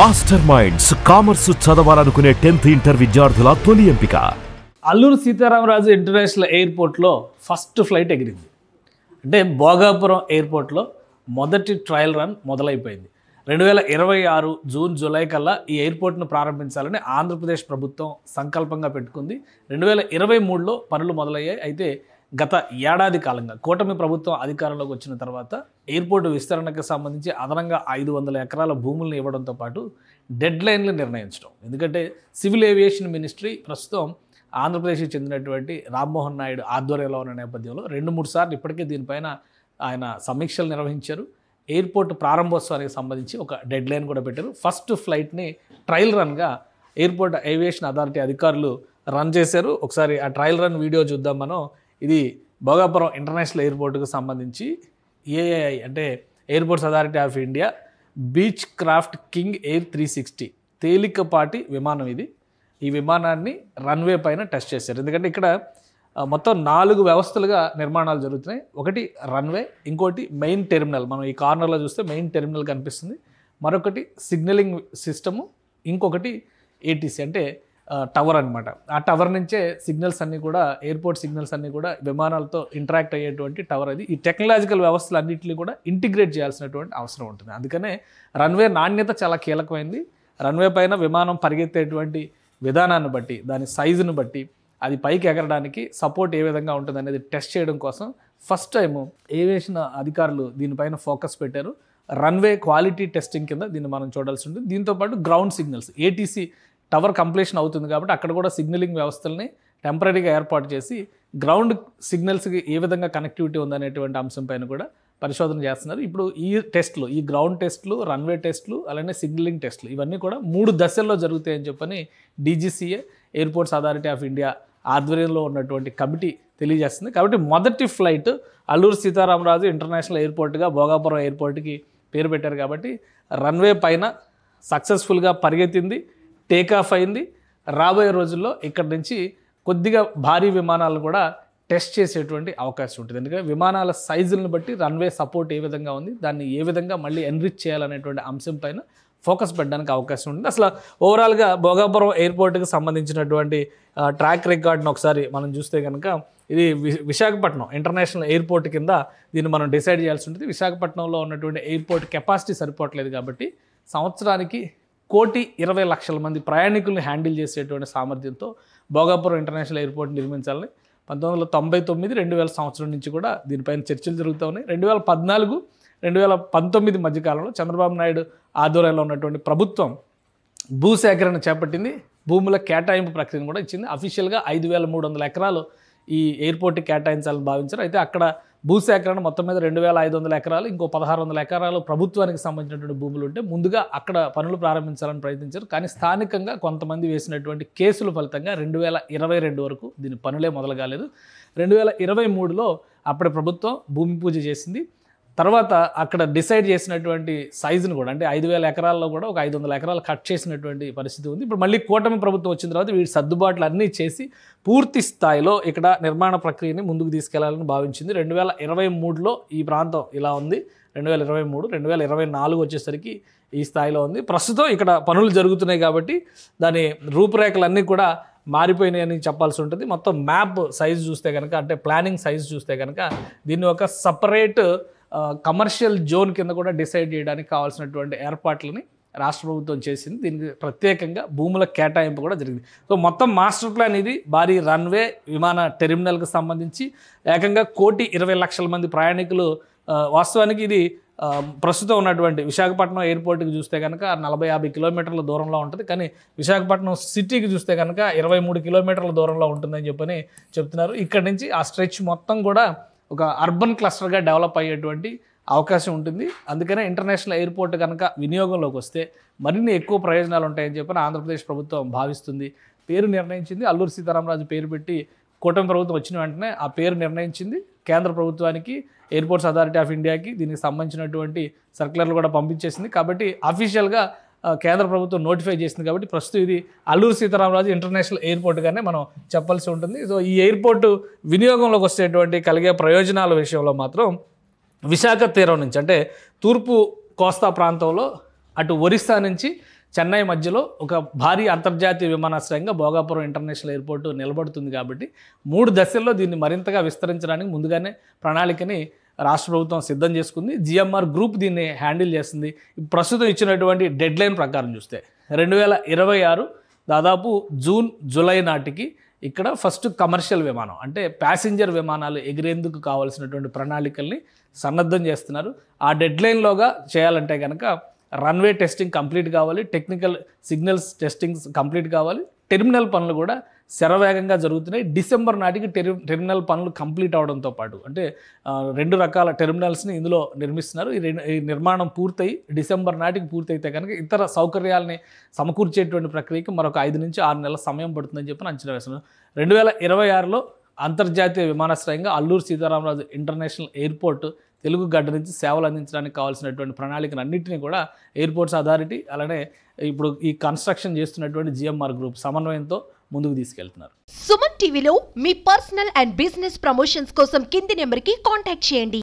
Master minds commerce చదవాలనుకునే 10th inter విద్యార్థుల తొలి ఎంపిక. అల్లూరు సీతారామరాజు ఇంటర్నేషనల్ ఎయిర్పోర్ట్లో ఫస్ట్ ఫ్లైట్ ఎగిరింది. అంటే భోగాపురం ఎయిర్పోర్ట్లో మొదటి ట్రయల్ రన్ మొదలైపోయింది. 2026 జూన్ జూలై కల్లా ఈ ఎయిర్పోర్ట్ను ప్రారంభించాలని ఆంధ్రప్రదేశ్ ప్రభుత్వం సంకల్పంగా పెట్టుకుంది. 2023లో పనులు మొదలయ్యాయి. అయితే గత ఏడాది కాలంగా కూటమి ప్రభుత్వం అధికారంలోకి వచ్చిన తర్వాత ఎయిర్పోర్టు విస్తరణకు సంబంధించి అదనంగా 500 ఎకరాల భూములను ఇవ్వడంతో పాటు డెడ్ లైన్లు నిర్ణయించడం. ఎందుకంటే సివిల్ ఏవియేషన్ మినిస్ట్రీ ప్రస్తుతం ఆంధ్రప్రదేశ్కి చెందినటువంటి రామ్మోహన్ నాయుడు ఆధ్వర్యంలో ఉన్న నేపథ్యంలో 2-3 సార్లు ఇప్పటికే దీనిపైన ఆయన సమీక్షలు నిర్వహించారు. ఎయిర్పోర్ట్ ప్రారంభోత్సవానికి సంబంధించి ఒక డెడ్ లైన్ కూడా పెట్టారు. ఫస్ట్ ఫ్లైట్ని ట్రయల్ రన్గా ఎయిర్పోర్ట్ ఏవియేషన్ అథారిటీ అధికారులు రన్ చేశారు. ఒకసారి ఆ ట్రయల్ రన్ వీడియో చూద్దాం మనం. ఇది భోగాపురం ఇంటర్నేషనల్ ఎయిర్పోర్ట్కు సంబంధించి ఏఐఐ అంటే airports authority of India beach craft king air 360 తేలికపాటి విమానం ఇది. ఈ విమానాన్ని రన్వే పైన టెస్ట్ చేశారు. ఎందుకంటే ఇక్కడ మొత్తం 4 వ్యవస్థలుగా నిర్మాణాలు జరుగుతున్నాయి. ఒకటి రన్వే, ఇంకోటి మెయిన్ టెర్మినల్, మనం ఈ కార్నర్లో చూస్తే మెయిన్ టెర్మినల్ కనిపిస్తుంది, మరొకటి సిగ్నలింగ్ సిస్టము, ఇంకొకటి ఏటీసీ అంటే టవర్ అనమాట. ఆ టవర్ నుంచే సిగ్నల్స్ అన్నీ కూడా ఎయిర్పోర్ట్ సిగ్నల్స్ అన్నీ కూడా విమానాలతో ఇంటరాక్ట్ అయ్యేటువంటి టవర్ అది. ఈ టెక్నాలజికల్ వ్యవస్థలు అన్నింటినీ కూడా ఇంటిగ్రేట్ చేయాల్సినటువంటి అవసరం ఉంటుంది. అందుకనే రన్వే నాణ్యత చాలా కీలకమైంది. రన్వే పైన విమానం పరిగెత్తేటువంటి విధానాన్ని బట్టి, దాని సైజును బట్టి అది పైకి ఎగరడానికి సపోర్ట్ ఏ విధంగా ఉంటుంది అనేది టెస్ట్ చేయడం కోసం ఫస్ట్ టైం ఏవియేషన్ అధికారులు దీనిపైన ఫోకస్ పెట్టారు. రన్వే క్వాలిటీ టెస్టింగ్ కింద దీన్ని మనం చూడాల్సి ఉంటుంది. దీంతోపాటు ground signals, ATC tower completion అవుతుంది కాబట్టి అక్కడ కూడా సిగ్నలింగ్ వ్యవస్థల్ని టెంపరీగా ఏర్పాటు చేసి గ్రౌండ్ సిగ్నల్స్కి ఏ విధంగా కనెక్టివిటీ ఉందనేటువంటి అంశం పైన కూడా పరిశోధన చేస్తున్నారు. ఇప్పుడు ఈ టెస్ట్లు, ఈ గ్రౌండ్ టెస్ట్లు, రన్వే టెస్ట్లు, అలానే సిగ్నలింగ్ టెస్ట్లు ఇవన్నీ కూడా 3 దశల్లో జరుగుతాయని చెప్పని DGCA airports authority of India ఆధ్వర్యంలో ఉన్నటువంటి కమిటీ తెలియజేస్తుంది. కాబట్టి మొదటి ఫ్లైట్ అల్లూరు సీతారామరాజు ఇంటర్నేషనల్ ఎయిర్పోర్ట్గా భోగాపురం ఎయిర్పోర్ట్కి పేరు పెట్టారు. కాబట్టి రన్వే పైన సక్సెస్ఫుల్గా పరిగెత్తింది, టేకాఫ్ అయింది. రాబోయే రోజుల్లో ఇక్కడి నుంచి కొద్దిగా భారీ విమానాలను కూడా టెస్ట్ చేసేటువంటి అవకాశం ఉంటుంది. ఎందుకంటే విమానాల సైజులను బట్టి రన్వే సపోర్ట్ ఏ విధంగా ఉంది, దాన్ని ఏ విధంగా మళ్ళీ ఎన్రిచ్ చేయాలనేటువంటి అంశం పైన ఫోకస్ పెట్టడానికి అవకాశం ఉంటుంది. అసలు ఓవరాల్గా భోగాపురం ఎయిర్పోర్ట్కి సంబంధించినటువంటి ట్రాక్ రికార్డ్ను ఒకసారి మనం చూస్తే కనుక ఇది విశాఖపట్నం ఇంటర్నేషనల్ ఎయిర్పోర్ట్ కింద దీన్ని మనం డిసైడ్ చేయాల్సి ఉంటుంది. విశాఖపట్నంలో ఉన్నటువంటి ఎయిర్పోర్ట్ కెపాసిటీ సరిపోవట్లేదు కాబట్టి సంవత్సరానికి 1,20,00,000 మంది ప్రయాణికుల్ని హ్యాండిల్ చేసేటువంటి సామర్థ్యంతో భోగాపురం ఇంటర్నేషనల్ ఎయిర్పోర్ట్ నిర్మించాలని 1999, 2000 సంవత్సరం నుంచి కూడా దీనిపైన చర్చలు జరుగుతూ ఉన్నాయి. 2014, 2019 మధ్యకాలంలో చంద్రబాబు నాయుడు ఆధ్వర్యంలో ఉన్నటువంటి ప్రభుత్వం భూసేకరణ చేపట్టింది. భూముల కేటాయింపు ప్రక్రియను కూడా ఇచ్చింది. అఫీషియల్గా 5,300 ఎకరాలు ఈ ఎయిర్పోర్ట్కి కేటాయించాలని భావించారు. అయితే అక్కడ భూసేకరణ మొత్తం మీద 2,500 ఎకరాలు, ఇంకో 1,600 ఎకరాలు ప్రభుత్వానికి సంబంధించినటువంటి భూములు ఉంటే ముందుగా అక్కడ పనులు ప్రారంభించాలని ప్రయత్నించారు. కానీ స్థానికంగా కొంతమంది వేసినటువంటి కేసుల ఫలితంగా 2022 వరకు దీని పనులే మొదలు కాలేదు. 2023లో అప్పటి ప్రభుత్వం భూమి పూజ చేసింది. తర్వాత అక్కడ డిసైడ్ చేసినటువంటి సైజును కూడా, అంటే 5,000 ఎకరాల్లో కూడా ఒక 500 ఎకరాలు కట్ చేసినటువంటి పరిస్థితి ఉంది. ఇప్పుడు మళ్ళీ కూటమి ప్రభుత్వం వచ్చిన తర్వాత వీటి సర్దుబాట్లు అన్నీ చేసి పూర్తి స్థాయిలో ఇక్కడ నిర్మాణ ప్రక్రియని ముందుకు తీసుకెళ్లాలని భావించింది. 2023లో ఈ ప్రాంతం ఇలా ఉంది. 2023, 2024 వచ్చేసరికి ఈ స్థాయిలో ఉంది. ప్రస్తుతం ఇక్కడ పనులు జరుగుతున్నాయి కాబట్టి దాని రూపురేఖలన్నీ కూడా మారిపోయినాయని చెప్పాల్సి ఉంటుంది. మొత్తం మ్యాప్ సైజు చూస్తే కనుక, అంటే ప్లానింగ్ సైజు చూస్తే కనుక దీన్ని ఒక సపరేట్ కమర్షియల్ జోన్ కింద కూడా డిసైడ్ చేయడానికి కావాల్సినటువంటి ఏర్పాట్లని రాష్ట్ర ప్రభుత్వం చేసింది. దీనికి ప్రత్యేకంగా భూముల కేటాయింపు కూడా జరిగింది. సో మొత్తం మాస్టర్ ప్లాన్ ఇది. భారీ రన్వే, విమాన టెర్మినల్కి సంబంధించి ఏకంగా 1,20,00,000 మంది ప్రయాణికులు. వాస్తవానికి ఇది ప్రస్తుతం ఉన్నటువంటి విశాఖపట్నం ఎయిర్పోర్ట్కి చూస్తే కనుక 40-50 కిలోమీటర్ల దూరంలో ఉంటుంది. కానీ విశాఖపట్నం సిటీకి చూస్తే కనుక 23 కిలోమీటర్ల దూరంలో ఉంటుందని చెప్పని చెప్తున్నారు. ఇక్కడ నుంచి ఆ స్ట్రెచ్ మొత్తం కూడా ఒక అర్బన్ క్లస్టర్గా డెవలప్ అయ్యేటువంటి అవకాశం ఉంటుంది. అందుకనే ఇంటర్నేషనల్ ఎయిర్పోర్ట్ కనుక వినియోగంలోకి వస్తే మరిన్ని ఎక్కువ ప్రయోజనాలు ఉంటాయని చెప్పని ఆంధ్రప్రదేశ్ ప్రభుత్వం భావిస్తుంది. పేరు నిర్ణయించింది. అల్లూరు సీతారామరాజు పేరు పెట్టి కూటమి ప్రభుత్వం వచ్చిన వెంటనే ఆ పేరు నిర్ణయించింది. కేంద్ర ప్రభుత్వానికి, ఎయిర్పోర్ట్స్ అథారిటీ ఆఫ్ ఇండియాకి దీనికి సంబంధించినటువంటి సర్క్యులర్లు కూడా పంపించేసింది. కాబట్టి అఫీషియల్గా కేంద్ర ప్రభుత్వం నోటిఫై చేసింది. కాబట్టి ప్రస్తుతం ఇది అల్లూరు సీతారామరాజు ఇంటర్నేషనల్ ఎయిర్పోర్ట్గానే మనం చెప్పాల్సి ఉంటుంది. సో ఈ ఎయిర్పోర్టు వినియోగంలోకి వచ్చేటువంటి కలిగే ప్రయోజనాల విషయంలో మాత్రం విశాఖ తీరం నుంచి, అంటే తూర్పు కోస్తా ప్రాంతంలో అటు ఒరిస్సా నుంచి చెన్నై మధ్యలో ఒక భారీ అంతర్జాతీయ విమానాశ్రయంగా భోగాపురం ఇంటర్నేషనల్ ఎయిర్పోర్ట్ నిలబడుతుంది కాబట్టి 3 దశల్లో దీన్ని మరింతగా విస్తరించడానికి ముందుగానే ప్రణాళికని రాష్ట్ర ప్రభుత్వం సిద్ధం చేసుకుంది. జిఎంఆర్ గ్రూప్ దీన్ని హ్యాండిల్ చేస్తుంది. ప్రస్తుతం ఇచ్చినటువంటి డెడ్ లైన్ ప్రకారం చూస్తే 2026 దాదాపు జూన్ జూలై నాటికి ఇక్కడ ఫస్ట్ కమర్షియల్ విమానం అంటే ప్యాసింజర్ విమానాలు ఎగిరేందుకు కావాల్సినటువంటి ప్రణాళికల్ని సన్నద్ధం చేస్తున్నారు. ఆ డెడ్ లైన్లోగా చేయాలంటే కనుక రన్వే టెస్టింగ్ కంప్లీట్ కావాలి, టెక్నికల్ సిగ్నల్స్ టెస్టింగ్ కంప్లీట్ కావాలి, టెర్మినల్ పనులు కూడా శరవేగంగా జరుగుతున్నాయి. డిసెంబర్ నాటికి టెర్మినల్ పనులు కంప్లీట్ అవడంతో పాటు అంటే 2 రకాల టెర్మినల్స్ని ఇందులో నిర్మిస్తున్నారు. ఈ నిర్మాణం పూర్తయి డిసెంబర్ నాటికి పూర్తయితే కనుక ఇతర సౌకర్యాలని సమకూర్చేటువంటి ప్రక్రియకి మరొక 5 నుంచి 6 నెలల సమయం పడుతుందని చెప్పి అంచనా వేస్తున్నారు. 2026లో అంతర్జాతీయ విమానాశ్రయంగా అల్లూరు సీతారామరాజు ఇంటర్నేషనల్ ఎయిర్పోర్ట్ తెలుగు గడ్డ నుంచి సేవలు అందించడానికి కావాల్సినటువంటి ప్రణాళికను అన్నింటినీ కూడా ఎయిర్పోర్ట్స్ అథారిటీ అలానే ఇప్పుడు ఈ కన్స్ట్రక్షన్ చేస్తున్నటువంటి జిఎంఆర్ గ్రూప్ సమన్వయంతో ముందుకు తీసుకెళ్తున్నారు. సుమన్ టీవీలో మీ పర్సనల్ అండ్ బిజినెస్ ప్రమోషన్స్ కోసం కింది నెంబర్కి కాంటాక్ట్ చేయండి.